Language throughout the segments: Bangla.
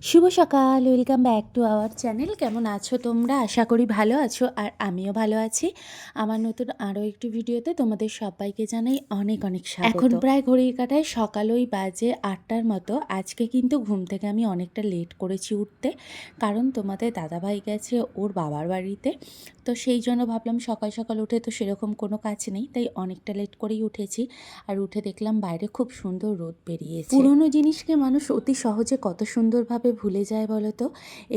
শুভ সকাল, welcome back to our channel. কেমন আছো তোমরা? আশা করি ভালো আছো, আর আমিও ভালো আছি। আমার নতুন আরও একটি ভিডিওতে তোমাদের সবাইকে জানাই অনেক অনেক স্বাগত। এখন প্রায় ঘড়ির কাঁটায় সকাল ওই বাজে 8টার মতো। আজকে কিন্তু ঘুম থেকে আমি অনেকটা লেট করেছি উঠতে, কারণ তোমাদের দাদাভাই গেছে ওর বাবার বাড়িতে। তো সেই জন্য ভাবলাম সকাল সকাল উঠে তো সেরকম কোনো কাজ নেই, তাই অনেকটা লেট করেই উঠেছি। আর উঠে দেখলাম বাইরে খুব সুন্দর রোদ বেরিয়েছে। পুরনো জিনিসকে মানুষ অতি সহজে কত সুন্দরভাবে ভুলে যায় বলো তো।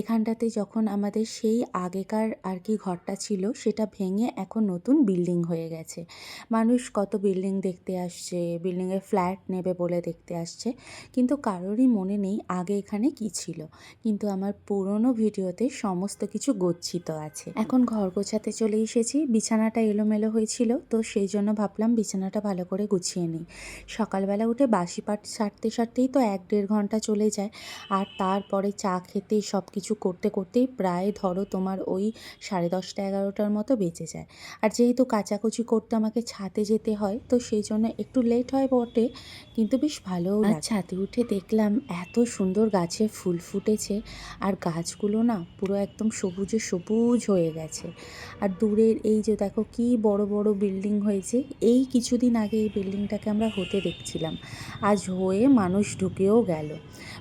এখানটাতে যখন আমাদের সেই আগেকার আর কি ঘরটা ছিল, সেটা ভেঙে এখন নতুন বিল্ডিং হয়ে গেছে। মানুষ কত বিল্ডিং দেখতে আসছে, বিল্ডিংয়ে ফ্ল্যাট নেবে বলে দেখতে আসছে, কিন্তু কারোরই মনে নেই আগে এখানে কি ছিল। কিন্তু আমার পুরনো ভিডিওতে সমস্ত কিছু গচ্ছিত আছে। এখন ঘর গোছাতে চলে এসেছি। বিছানাটা এলোমেলো হয়েছিল, তো সেই জন্য ভাবলাম বিছানাটা ভালো করে গুছিয়ে নিই। সকালবেলা উঠে বাসি পাট সারতেই তো 1-1.5 ঘন্টা চলে যায়, আর তারপরে চা খেতে সব কিছু করতে করতেই প্রায় ধরো তোমার ওই 10:30-11টার মতো বেজে যায়। আর যেহেতু কাচাকুচি করতে আমাকে ছাদে যেতে হয়, তো সেই জন্য একটু লেট হয় বটে, কিন্তু বেশ ভালোও লাগে। ছাদে উঠে দেখলাম এত সুন্দর গাছে ফুল ফুটেছে, আর গাছগুলো না পুরো একদম সবুজে সবুজ হয়ে গেছে। আর দূরের এই যে দেখো কি বড় বড় বিল্ডিং হয়েছে, এই কিছুদিন আগে এই বিল্ডিংটাকে আমরা হতে দেখছিলাম, আজ হয়ে মানুষ ঢুকেও গেল।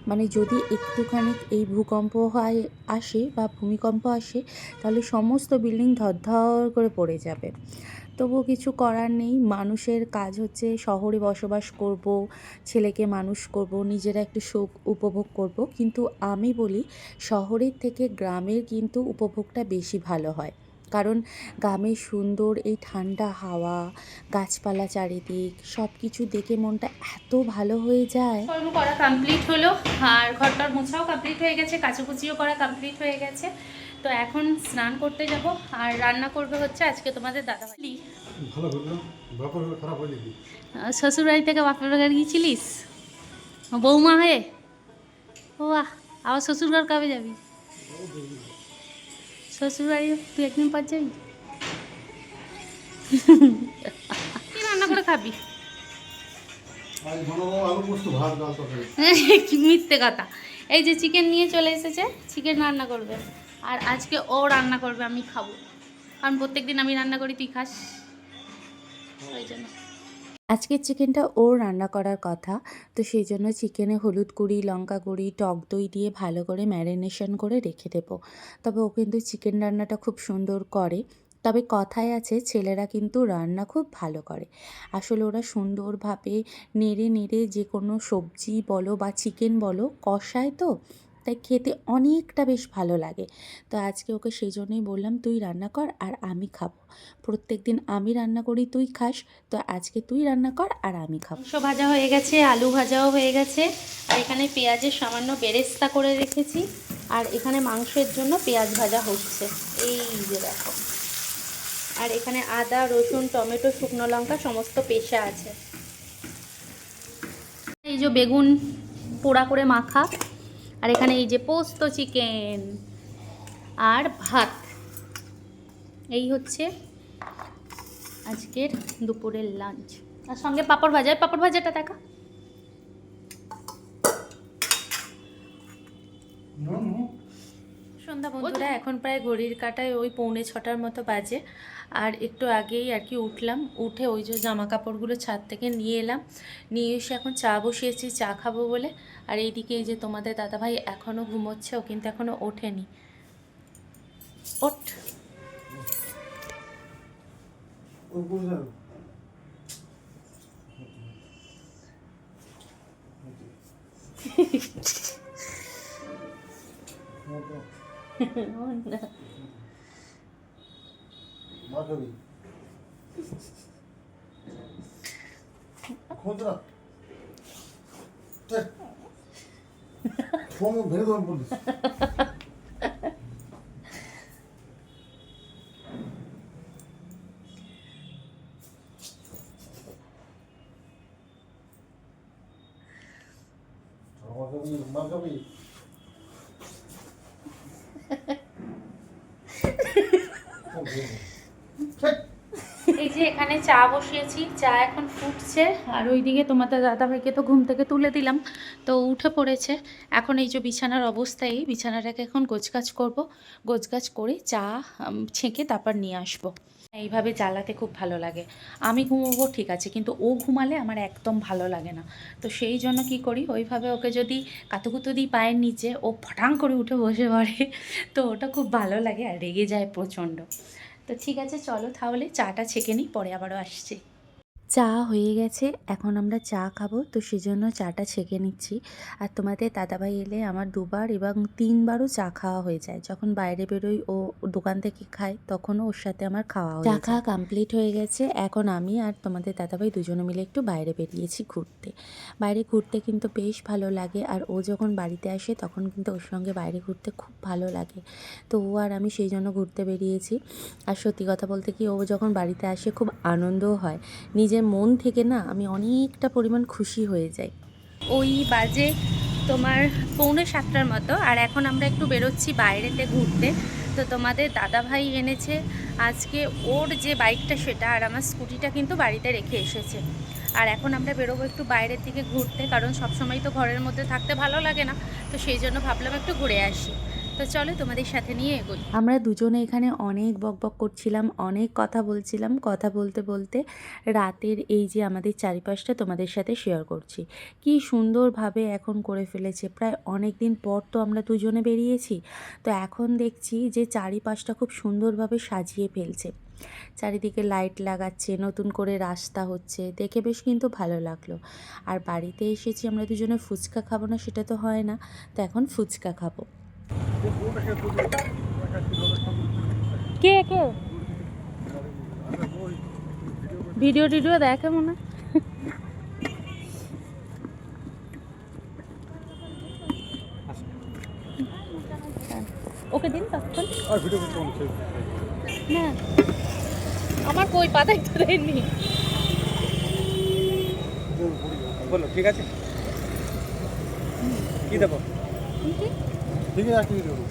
মানে যদি একটুখানি এই ভূকম্প হয় আসে বা ভূমিকম্প আসে, তাহলে সমস্ত বিল্ডিং ধড়ধড় করে পড়ে যাবে। তবুও কিছু করার নেই, মানুষের কাজ হচ্ছে শহরে বসবাস করব, ছেলেকে মানুষ করব, নিজেরা একটু সুখ উপভোগ করব। কিন্তু আমি বলি শহরের থেকে গ্রামের কিন্তু উপভোগটা বেশি ভালো হয়, কারণ গ্রামে সুন্দর এই ঠান্ডা হাওয়া, গাছপালা চারিদিক, সব কিছু দেখে মনটা এত ভালো হয়ে যায়। কর্ম করা কমপ্লিট হলো, আর ঘরটার মোছাও কমপ্লিট হয়ে গেছে, কাচাকুচিও করা কমপ্লিট হয়ে গেছে। তো এখন স্নান করতে যাব, আর রান্না করবে হচ্ছে আজকে তোমাদের দাদাভাই। ভালো হলো, বাপর খারাপ হয়ে গেলি। শ্বশুরবাড়ি থেকে বাপের বাড়ি গিয়েছিলিস বৌমা হয়ে? ও আহ, আবার শ্বশুরঘর কবে যাবি? শ্বশুরবাড়ি তুই একদিন পর যাবি? কি রান্না করে খাবি? আজ বানাবো আলু পোস্ত, ভাত, ডাল, তরকারি। মিথ্যে কথা। এই যে চিকেন নিয়ে চলে এসেছে, চিকেন রান্না করবে, আর আজকে ও রান্না করবে, আমি খাবো, কারণ প্রত্যেকদিন আমি রান্না করি, তুই খাস, ওই জন্য। আজকের চিকেনটা ওর রান্না করার কথা, তো সেই জন্য চিকেনে হলুদ গুঁড়ি, লঙ্কা গুঁড়ি, টক দই দিয়ে ভালো করে ম্যারিনেশন করে রেখে দেবো। তবে ও কিন্তু চিকেন রান্নাটা খুব সুন্দর করে। তবে কথায় আছে ছেলেরা কিন্তু রান্না খুব ভালো করে। আসলে ওরা সুন্দরভাবে নেড়ে নেড়ে যে কোনো সবজি বলো বা চিকেন বলো কষায়, তো তাই খেতে অনেকটা বেশ ভালো লাগে। তো আজকে ওকে সেই জন্যই বললাম তুই রান্না কর আর আমি খাবো। প্রত্যেকদিন আমি রান্না করি তুই খাস, তো আজকে তুই রান্না কর আর আমি খাবো। মাংস ভাজা হয়ে গেছে, আলু ভাজাও হয়ে গেছে, আর এখানে পেঁয়াজের সামান্য বেরেস্তা করে রেখেছি, আর এখানে মাংসের জন্য পেঁয়াজ ভাজা হচ্ছে, এই যে দেখো। আর এখানে আদা, রসুন, টমেটো, শুকনো লঙ্কা সমস্ত পেশা আছে। এই যে বেগুন পোড়া করে মাখা, আর এখানে এই যে পোস্ত চিকেন আর ভাত। এই হচ্ছে আজকের দুপুরের লাঞ্চ, আর সঙ্গে পাঁপড় ভাজা। পাঁপড় ভাজাটা দেখা। সন্ধ্যা বন্ধুরা, এখন প্রায় ঘড়ির কাঁটায় ওই 5:45 মতো বাজে। আর একটু আগেই আর কি উঠলাম, উঠে ওই যে জামা কাপড়গুলো ছাদ থেকে নিয়ে এলাম, নিয়ে এসে এখন চা বসিয়েছি চা খাবো বলে। আর এইদিকে এই যে তোমাদের দাদাভাই এখনও ঘুমোচ্ছে, ও কিন্তু এখনও ওঠেনি। ওঠ। মা খাবি? খোঁজ না। ফোন ভেঙে দেবেন বলিস। মা খাবি? মা খাবি? যে এখানে চা বসিয়েছি, চা এখন ফুটছে। আর ওইদিকে তোমাদের দাদাভাইকে তো ঘুম থেকে তুলে দিলাম, তো উঠে পড়েছে। এখন এই যে বিছানার অবস্থা, এই বিছানাটাকে এখন গোছগাছ করব। গোছগাছ করে চা ছেঁকে তারপর নিয়ে আসবো। এইভাবে জ্বালাতে খুব ভালো লাগে। আমি ঘুমোবো ঠিক আছে, কিন্তু ও ঘুমালে আমার একদম ভালো লাগে না। তো সেই জন্য কি করি, ওইভাবে ওকে যদি কাতুকুতু দিই পায়ের নিচে, ও ফটাং করে উঠে বসে পড়ে। তো ওটা খুব ভালো লাগে আর রেগে যায় প্রচণ্ড। তো ঠিক আছে, চলো তাহলে চাটা ছেঁকে নিই, পরে আবারও আসছি। চা হয়ে গেছে, এখন আমরা চা খাবো, তো সেজন্য চাটা ছেঁকে নিচ্ছি। আর তোমাদের দাদাভাই এলে আমার 2বার এবং 3বারও চা খাওয়া হয়ে যায়। যখন বাইরে বেরোই, ও দোকান থেকে খায়, তখনও ওর সাথে আমার খাওয়া হয়ে যায়। চা খাওয়া কমপ্লিট হয়ে গেছে। এখন আমি আর তোমাদের দাদাভাই দুজনে মিলে একটু বাইরে বেরিয়েছি ঘুরতে। বাইরে ঘুরতে কিন্তু বেশ ভালো লাগে, আর ও যখন বাড়িতে আসে তখন কিন্তু ওর সঙ্গে বাইরে ঘুরতে খুব ভালো লাগে। তো ও আর আমি সেই জন্য ঘুরতে বেরিয়েছি। আর সত্যি কথা বলতে কি, ও যখন বাড়িতে আসে খুব আনন্দও হয়। নিজের মন থেকে না আমি অনেকটা পরিমাণ খুশি হয়ে যাই। ওই বাজে তোমার 6:45 মতো, আর এখন আমরা একটু বেরোচ্ছি বাইরেতে ঘুরতে। তো তোমাদের দাদাভাই এনেছে আজকে ওর যে বাইকটা সেটা, আর আমার স্কুটিটা কিন্তু বাড়িতে রেখে এসেছে। আর এখন আমরা বেরোবো একটু বাইরের দিকে ঘুরতে, কারণ সবসময় তো ঘরের মধ্যে থাকতে ভালো লাগে না। তো সেই জন্য ভাবলাম একটু ঘুরে আসি। তো চলো তোমাদের সাথে নিয়ে এগোই। আমরা দুজনে এখানে অনেক বকবক করছিলাম, অনেক কথা বলছিলাম। কথা বলতে বলতে রাতের এই যে আমাদের চারিপাশটা তোমাদের সাথে শেয়ার করছি। কি সুন্দরভাবে এখন করে ফেলেছে। প্রায় অনেক দিন পর তো আমরা দুজনে বেরিয়েছি, তো এখন দেখছি যে চারিপাশটা খুব সুন্দরভাবে সাজিয়ে ফেলছে। চারিদিকে লাইট লাগাচ্ছে, নতুন করে রাস্তা হচ্ছে, দেখে বেশ কিন্তু ভালো লাগলো। আর বাড়িতে এসেছি আমরা দুজনে, ফুচকা খাবো না সেটা তো হয় না, তো এখন ফুচকা খাবো। কে কে ভিডিও টিডিও দেখে মনে হয়। ওকে দিন তখন না, আমার কই পাতা একটু দেননি। বলো ঠিক আছে, কি দেবো? ঠিক আছে, কি দেবো?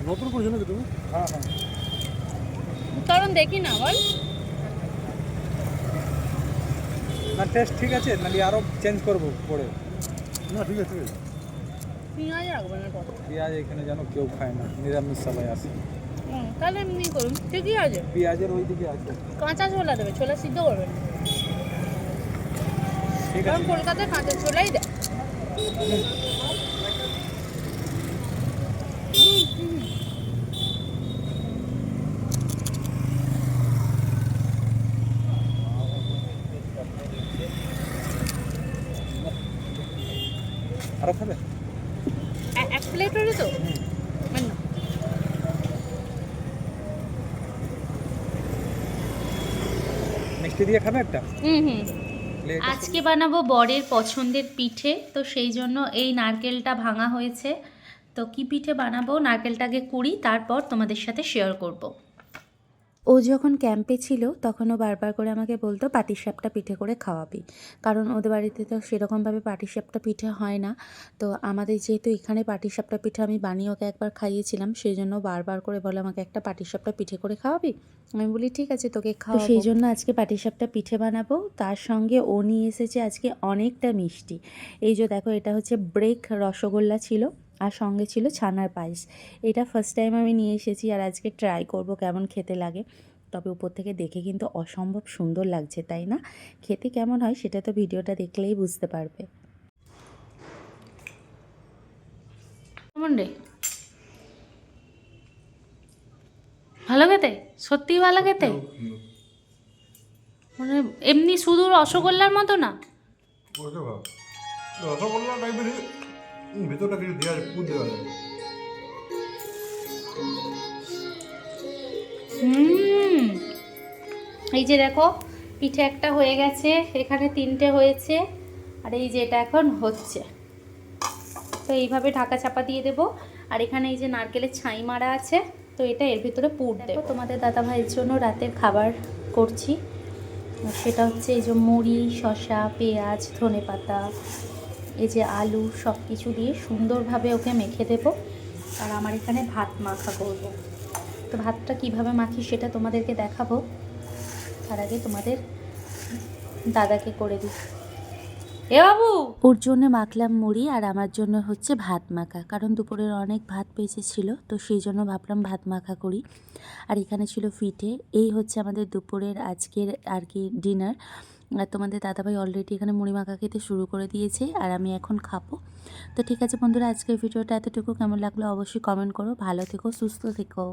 নতুন করছো নাকি তুমি? হ্যাঁ হ্যাঁ, কারণ দেখি না বল না টেস্ট ঠিক আছে, নাহলে আরও চেঞ্জ করবো পরে। না ঠিক আছে, ঠিক আছে। পেঁয়াজ রাখবেন না কত, পেঁয়াজ এখানে যেন কেউ খায় না, নিরামিষ সবাই আসে। তাহলে এমনি করুন, ঠিকই আছে। পেঁয়াজের ওই দিকে আছে, কাঁচা ছোলা দেবে, ছোলা সিদ্ধ করবেন, ঠিক কারণ আছে। কলকাতায় কাঁচা ছোলাই দেয়। আরও খাবে? এক প্লেট হলে তো না। মিষ্টি দিয়ে খাবে একটা? হুম। প্লেট আজকে বানাবো বরের পছন্দের পিঠে, তো সেই জন্য এই নারকেলটা ভাঙা হয়েছে। তো কি পিঠে বানাবো, নারকেলটাকে কুড়ি, তারপর তোমাদের সাথে শেয়ার করব। ও যখন ক্যাম্পে ছিল তখন ও বারবার করে আমাকে বলতো পাটিসাপটা পিঠে করে খাওয়াবি, কারণ ওদের বাড়িতে তো সেরকমভাবে পাটিসাপটা পিঠে হয় না। তো আমাদের যেহেতু এখানে পাটিসাপটা পিঠে আমি বানিয়ে ওকে একবার খাইয়েছিলাম, সেই জন্য বারবার করে বলে আমাকে একটা পাটিসাপটা পিঠে করে খাওয়াবি। আমি বলি ঠিক আছে তোকে খাওয়াবো। সেই জন্য আজকে পাটিসাপটা পিঠে বানাবো। তার সঙ্গে ও নিয়ে এসেছে আজকে অনেকটা মিষ্টি। এই যে দেখো, এটা হচ্ছে ব্রেক রসগোল্লা ছিল, আর সঙ্গে ছিল ছানার পায়েস। এটা ফার্স্ট টাইম আমি নিয়ে এসেছি, আর আজকে ট্রাই করব কেমন খেতে লাগে। তবে উপর থেকে দেখে কিন্তু অসম্ভব সুন্দর লাগছে, তাই না? খেতে কেমন হয় সেটা তো ভিডিওটা দেখলেই বুঝতে পারবে। কেমন রে, ভালো খেতে? সত্যিই ভালো খেতে? মানে এমনি শুধু রসগোল্লার মতো না? ওকে ভাব, রসগোল্লা টাইপের ভিতরটা কিছু দেওয়া যায়, পুর দেওয়া যায়। এই যে দেখো, পিঠে একটা হয়ে গেছে, এখানে 3টে হয়েছে, আর এই যে এটা এখন হচ্ছে। তো এইভাবে ঢাকা চাপা দিয়ে দেবো। আর এখানে এই যে নারকেলের ছাই মারা আছে, তো এটা এর ভিতরে পুর দেবো। তোমাদের দাদা ভাইয়ের জন্য রাতের খাবার করছি, সেটা হচ্ছে এই যে মুড়ি, শসা, পেঁয়াজ, ধনেপাতা, এই যে আলু, সব কিছু দিয়ে সুন্দরভাবে ওকে মেখে দেবো। আর আমার এখানে ভাত মাখা করব। তো ভাতটা কিভাবে মাখি সেটা তোমাদেরকে দেখাবো। তার আগে তোমাদের দাদাকে করে দিই। এ বাবু, ওর জন্য মাখলাম মুড়ি আর আমার জন্য হচ্ছে ভাত মাখা, কারণ দুপুরের অনেক ভাত বেঁচে ছিল, তো সেই জন্য ভাবলাম ভাত মাখা করি। আর এখানে ছিল পিঠে। এই হচ্ছে আমাদের দুপুরের আজকের আর কি ডিনার। আর তোমাদের দাদাভাই অলরেডি এখানে মুড়ি মাখা খেতে শুরু করে দিয়েছে আর আমি এখন খাবো। তো ঠিক আছে বন্ধুরা, আজকের ভিডিওটা এতটুকু। কেমন লাগলো অবশ্যই কমেন্ট করো। ভালো থেকো, সুস্থ থেকো।